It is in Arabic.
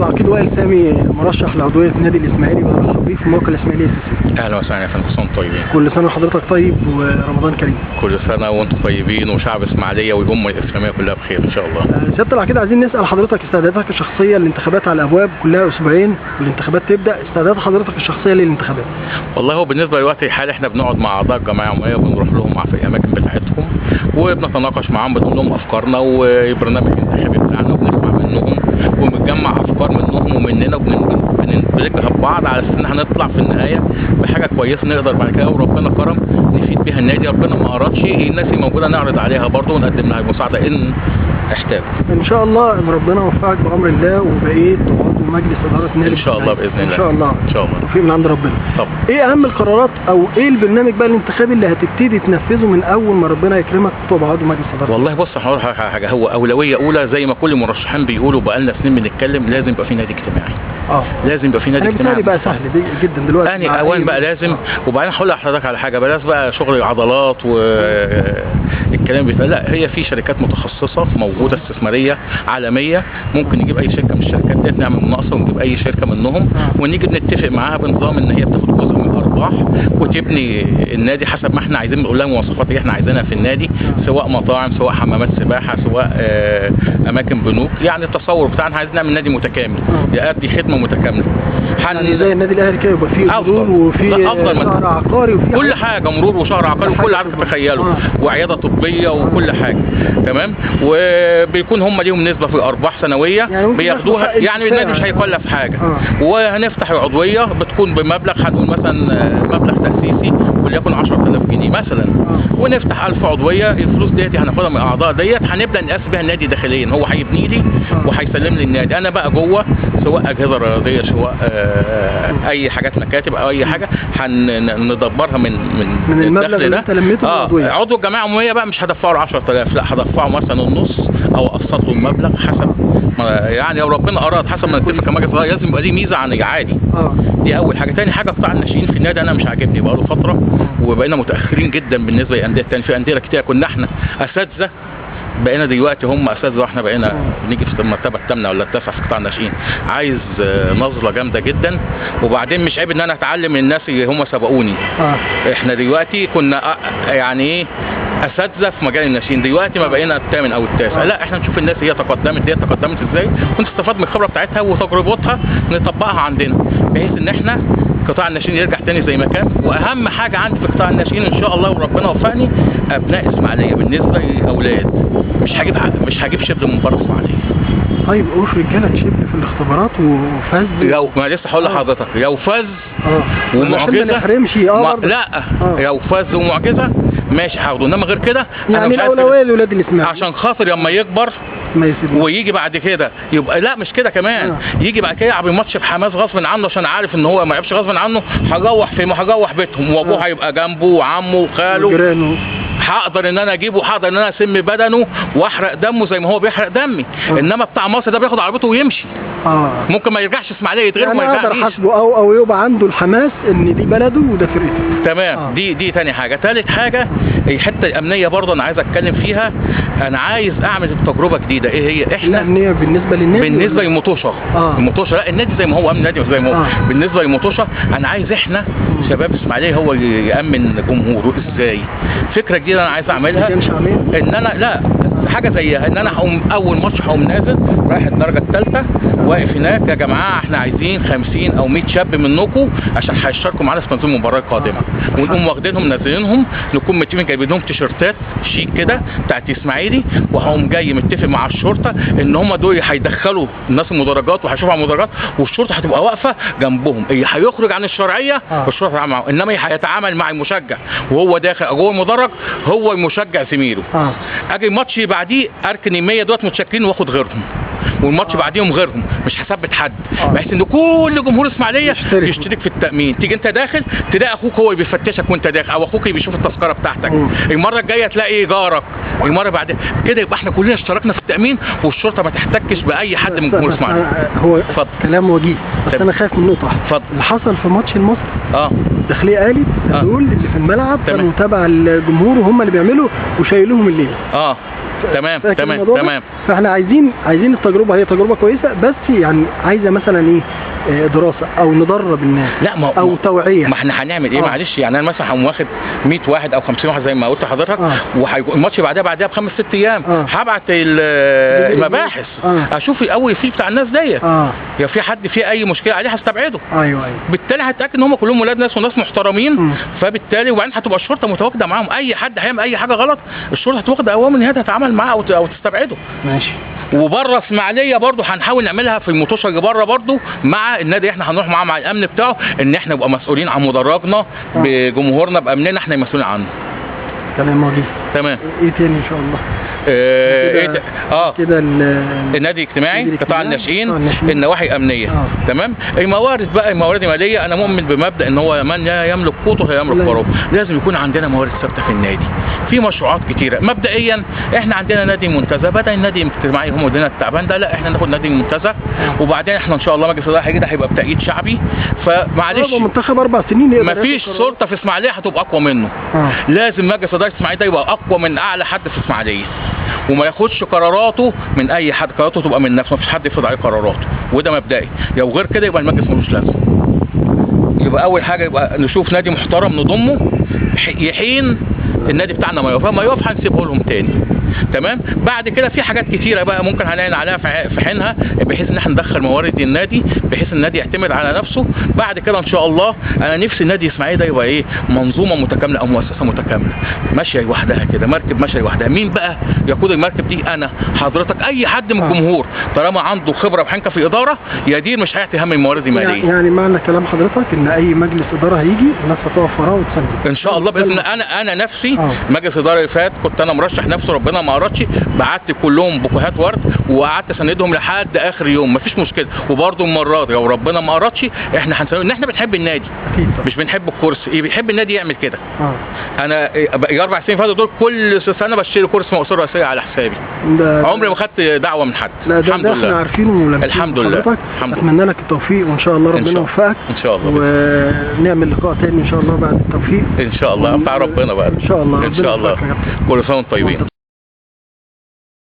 العقيد وائل سامي مرشح لعضويه النادي الاسماعيلي، برحب بيه في موقع الاسماعيليه السيسي. اهلا وسهلا يا فندم، كل طيبين. كل سنه وحضرتك طيب ورمضان كريم. كل سنه وانتم طيبين وشعب اسماعيليه والامه الاسلاميه كلها بخير ان شاء الله. سياده العقيد، عايزين نسال حضرتك استعداداتك الشخصيه للانتخابات على الابواب، كلها اسبوعين والانتخابات تبدا، استعدادات حضرتك الشخصيه للانتخابات. والله هو بالنسبه للوقت الحالي احنا بنقعد مع اعضاء الجمعيه العموميه وبنروح لهم في الاماكن بتاعتهم وبنتناقش معاهم، بنقول لهم افكارنا وبرنامج الانتخابي بتاعنا وبنسمع منهم وبنجمع افكار منهم ومننا وبنجهز بعض على اساس ان احنا نطلع في النهايه بحاجه كويسه نقدر بعد كده وربنا كرم نفيد بيها النادي. ربنا ما ارادش الناس الموجوده نعرض عليها برضه ونقدم لها المساعده ان احتاج. ان شاء الله ربنا يوفقك بامر الله وبقيت عضو مجلس اداره النادي ان شاء الله باذن الله. ان شاء الله ان شاء الله توفيق من عند ربنا. طبعا. ايه اهم القرارات او ايه البرنامج بقى الانتخابي اللي هتبتدي تنفذه من اول ما ربنا يكرمك تبقى عضو مجلس اداره؟ والله بص هقول حاجه، هو اولويه اولى زي ما كل المرشحين بيقولوا بقى لنا سنين بنتكلم، لازم يبقى في نادي اجتماعي. لازم يبقى في نادي اجتماعي. بقى سهل جدا دلوقتي يعني اوان بقى لازم. وبعدين هقول لحضرتك على حاجه، بلاش بقى شغل العضلات والكلام لا، هي في شركات متخصصه موجوده استثماريه عالميه، ممكن نجيب اي شركه من الشركات ديت نعمل مناقصه ونجيب اي شركه منهم ونيجي بنتفق معاها بنظام ان هي بتاخد جزء من الارباح وتبني النادي حسب ما احنا عايزين، نقول لها المواصفات اللي احنا عايزينها في النادي، سواء مطاعم سواء حمامات سباحه سواء اماكن بنوك. يعني التصور بتاعنا عايزين نعمل نادي متكامل يؤدي خدمه متكامله. يعني زي النادي الاهلي كده يبقى فيه مرور وفيه شهر عقاري وفيه كل حاجه، مرور وشهر عقاري وكل حاجه تتخيله وعياده طبيه وكل حاجه تمام. وبيكون هم ليهم نسبه في الارباح سنويه يعني بياخدوها، يعني النادي مش هيكلف حاجه. وهنفتح العضويه بتكون بمبلغ، هنقول مثلا مبلغ تاسيسي وليكن 10000 جنيه مثلا، ونفتح 1000 عضويه. الفلوس ديت هناخدها من الاعضاء ديت هنبدا نقاس بيها النادي داخليا، هو هيبني لي وهيسلم لي النادي، انا بقى جوه سواء اجهزه رياضيه سواء اي حاجات مكاتب او اي حاجه هندبرها من المبلغ اللي انت لميته عضو الجمعيه العموميه بقى مش هدفعه له 10000، لا هدفعه مثلا النص او اقسط له المبلغ حسب يعني لو ربنا اراد حسب ما نتفق كمجلس صغير. لازم يبقى ليه ميزه عن العادي. دي اول حاجه. تاني حاجه قطاع الناشئين في النادي انا مش عاجبني بقى له فتره وبقينا متاخرين جدا بالنسبه للانديه الثانيه. في انديه كتير كنا احنا اساتذه بقينا دلوقتي هم اساتذه واحنا بقينا بنيجي في المرتبه الثامنه ولا التاسعه في قطاع الناشئين. عايز نظره جامده جدا. وبعدين مش عيب ان انا اتعلم من الناس اللي هم سبقوني. احنا دلوقتي كنا يعني ايه اساتذه في مجال الناشئين، دلوقتي ما بقينا الثامن او التاسع. لا احنا نشوف الناس هي تقدمت ازاي ونستفاد من الخبره بتاعتها وتجربتها نطبقها عندنا بحيث ان احنا قطاع الناشئين يرجع تاني زي ما كان. واهم حاجه عندي في قطاع الناشئين ان شاء الله وربنا وفقني ابناء اسماعيليه بالنسبه للاولاد مش هجيب شبل من بره اسماعيليه. طيب اوف رجاله شبل في الاختبارات وفاز لو ما لسه هقول لحضرتك لو فاز ومعجزه لا لو فاز ومعجزه ماشي هاخده، انما غير كده يعني الاولويه لاولاد الاسماعيليه عشان خاطر لما يكبر ويجي بعد كده يبقى لا مش كده كمان يجي بعد كده يلعب الماتش بحماس غصب عنه عشان عارف ان هو ما يلعبش غصب عنه، هجوح بيتهم وابوه هيبقى جنبه وعمه وخاله، هقدر ان انا اجيبه، هقدر ان انا اسم بدنه واحرق دمه زي ما هو بيحرق دمي. انما بتاع مصر ده بياخد عربيته ويمشي. ممكن ما يرجعش اسماعيليه يتغير يعني ما يرجعش حسبه او يبقى عنده الحماس ان دي بلده وده فرقته. تمام. دي تاني حاجه. ثالث حاجه الحته الامنيه برضه انا عايز اتكلم فيها. انا عايز اعمل تجربه جديده. ايه هي؟ احنا الامنيه بالنسبه للنادي بالنسبه للمطوشه المطوشه لا النادي زي ما هو امن النادي زي ما هو بالنسبه للمطوشه. انا عايز احنا شباب اسماعيليه هو اللي يامن جمهوره. ازاي؟ فكره جديده انا عايز اعملها ان انا لا حاجه زيها ان انا هقوم اول ماتش هقوم نازل رايح الدرجه الثالثه واقف هناك يا جماعه احنا عايزين 50 او 100 شاب منكم عشان هيشاركوا معانا في تنظيم المباراه القادمه، ونقوم واخدينهم نازلينهم نكون متفقين جايبين لهم تيشيرتات شيك كده بتاعت اسماعيلي، وهقوم جاي متفق مع الشرطه ان هم دول هيدخلوا الناس المدرجات وهيشوفوا على المدرجات والشرطه هتبقى واقفه جنبهم. اللي هيخرج عن الشرعيه الشرطه هتعامل معه، انما هيتعامل مع المشجع وهو داخل جوه المدرج هو المشجع زميله. اجي الماتش بعديه اركن 100 دوت متشكلين واخد غيرهم والماتش بعديهم غيرهم، مش هثبت حد بحيث ان كل جمهور اسماعيليه يشترك في التامين. تيجي انت داخل تلاقي اخوك هو اللي بيفتشك وانت داخل او اخوك اللي بيشوف التذكره بتاعتك. المره الجايه تلاقي جارك، المره بعدين كده يبقى احنا كلنا اشتركنا في التامين والشرطه ما تحتكش باي حد من جمهور اسماعيليه. هو كلام وجيه بس انا خايف من نقطه واحده اللي حصل في ماتش المصري. الداخليه قالت دول اللي في الملعب كانوا تبع الجمهور وهم اللي بيعملوا وشايلوهم الليله. تمام فاكر تمام الموضوع ده؟ تمام. فاحنا عايزين التجربه هي تجربه كويسه، بس يعني عايزه مثلا ايه، دراسه او ندرب الناس، لا ما او توعيه. ما احنا هنعمل ايه؟ معلش يعني انا مثلا هقوم واخد 100 واحد او 50 واحد زي ما قلت لحضرتك، والماتش بعدها ب5 6 ايام هبعت المباحث اشوف الاول فيه بتاع الناس ديت، لو في حد فيه اي مشكله عليه هستبعده. ايوه بالتالي هتاكد ان هم كلهم ولاد ناس وناس محترمين. فبالتالي وبعدين هتبقى الشرطه متواجده معاهم، اي حد هيعمل اي حاجه غلط الشرطه هتاخد اوامر ان هي تتعامل معاه او تستبعده. ماشي. وبره اسماعيليه برضه هنحاول نعملها في المطوشه اللي بره برضه مع النادي، احنا هنروح معاه مع الامن بتاعه ان احنا نبقى مسؤولين عن مدرجنا بجمهورنا بامننا، احنا مسؤولين عنه. تمام يا مهندس. تمام. ايه تاني ان شاء الله؟ كده النادي الاجتماعي، قطاع الناشئين، النواحي الامنيه. تمام. الموارد بقى، الموارد الماليه، انا مؤمن بمبدا ان هو من لا يملك قوته لا يملك قراره. لازم يكون عندنا موارد ثابته في النادي. في مشروعات كتيره. مبدئيا احنا عندنا نادي منتزه، بدل النادي الاجتماعي هم ودينا التعبان ده، لا احنا ناخد نادي منتزه، وبعدين احنا ان شاء الله مجلس الاداره كده هيبقى بتأييد شعبي. فمعلش منتخب 4 سنين مفيش سلطه في اسماعيليه هتبقى اقوى منه. لازم مجلس اداره اسماعيليه ده يبقى اقوى من اعلى حد في اسماعيليه، وما ياخدش قراراته من اي حد، قراراته تبقى من نفسه، مفيش حد يفرض عليه قراراته، وده مبدئي. لو غير كده يبقى المجلس ملوش لازمه. يبقى اول حاجه يبقى نشوف نادي محترم نضمه يحين النادي بتاعنا، ما يقف هنسيبه لهم تاني. تمام. بعد كده في حاجات كتيره بقى ممكن هنعلن عليها في حينها، بحيث ان احنا ندخل موارد النادي، بحيث النادي يعتمد على نفسه. بعد كده ان شاء الله انا نفسي النادي اسماعيليه ده يبقى ايه، منظومه متكامله او مؤسسه متكامله ماشيه لوحدها كده، مركب ماشيه لوحدها. مين بقى يقود المركب دي؟ انا، حضرتك، اي حد من الجمهور طالما عنده خبره وحنكه في اداره يدير، مش هيعطي هم الموارد الماليه. يعني معنى كلام حضرتك ان اي مجلس اداره هيجي الناس هتقف وراه وتساند ان شاء الله باذن الله. انا نفسي مجلس الاداره اللي فات كنت انا مرشح نفسه، ربنا ما اردش، بعت كلهم بوكيهات ورد وقعدت اساندهم لحد اخر يوم، مفيش مشكله. وبرده المره دي لو ربنا ما اردش احنا هنسوي ان احنا بنحب النادي، مش بنحب الكرسي. ايه، بيحب النادي يعمل كده. انا 4 سنين فاتوا دول كل سنه بشتري كرسي مقصوره رئيسيه على حسابي، عمري ما خدت دعوه من حد. الحمد لله احنا عارفينه. الحمد لله. اتمنى لك التوفيق، وان شاء الله ربنا يوفقك ان شاء الله، ونعمل لقاء تاني ان شاء الله بعد التوفيق ان شاء الله بتاع ربنا بقى ان شاء الله. ان شاء الله. كل سنه وانتم طيبين.